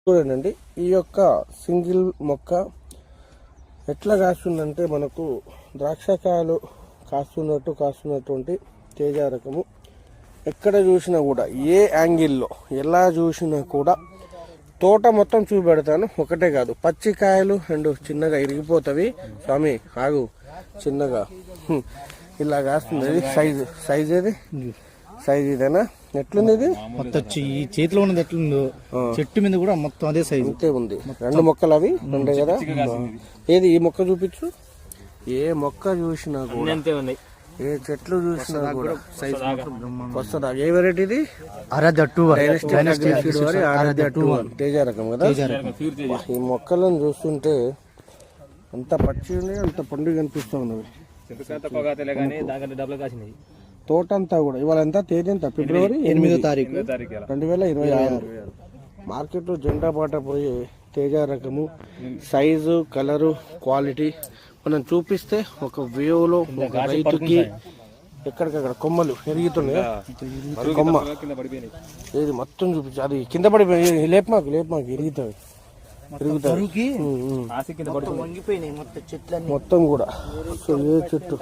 చూడండి, ఈ యొక్క సింగిల్ మొక్క ఎట్లా కాస్తుందంటే మనకు ద్రాక్షకాయలు కాస్తున్నటువంటి తేజ రకము. ఎక్కడ చూసినా కూడా ఏ యాంగిల్లో ఎలా చూసినా కూడా తోట మొత్తం చూపెడతాను. ఒకటే కాదు, పచ్చికాయలు అండ్ చిన్నగా ఇరిగిపోతవి. స్వామి ఆగు, చిన్నగా ఇలా కాస్తుంది. సైజ్ ఏది సైజ్ ఇదేనా? ఎట్లుంది ఇది? మొత్తం ఈ చేతిలో ఉన్నది ఎట్లుందో చెట్టు మీద కూడా మొత్తం అదే సైజు అంతే ఉంది. రెండు మొక్కలు అవి ఉండే కదా. ఏది ఈ మొక్క చూపించు. ఏ మొక్క చూసినా కూడా ఏ చెట్లు చూసినా కూడా సైజ్ వస్తుందా? ఏ వెరైటీ ఇది? ఆరాధ్య 2 ఆరాధ్య 2 తేజ రకం కదా. ఈ మొక్కలను చూస్తుంటే అంత పచ్చి ఉంది, అంత పండుగ కనిపిస్తూ ఉన్నది. తోట అంతా కూడా. ఇవాళ ఎంత తేదీ? ఎంత? ఫిబ్రవరి 8వ తారీఖు 2026. మార్కెట్లో జెండా బాట పోయి తేజ రకము సైజు, కలరు, క్వాలిటీ మనం చూపిస్తే ఒక వ్యూలో ఒక రైతుకి ఎక్కడికక్కడ కొమ్మలు ఎరుగుతున్నాయి. కొమ్మ ఏది మొత్తం చూపించి అది కింద పడిపోయి లేపమాకు ఎరుగుతాయి. మొత్తం కూడా. సో ఏ చెట్టు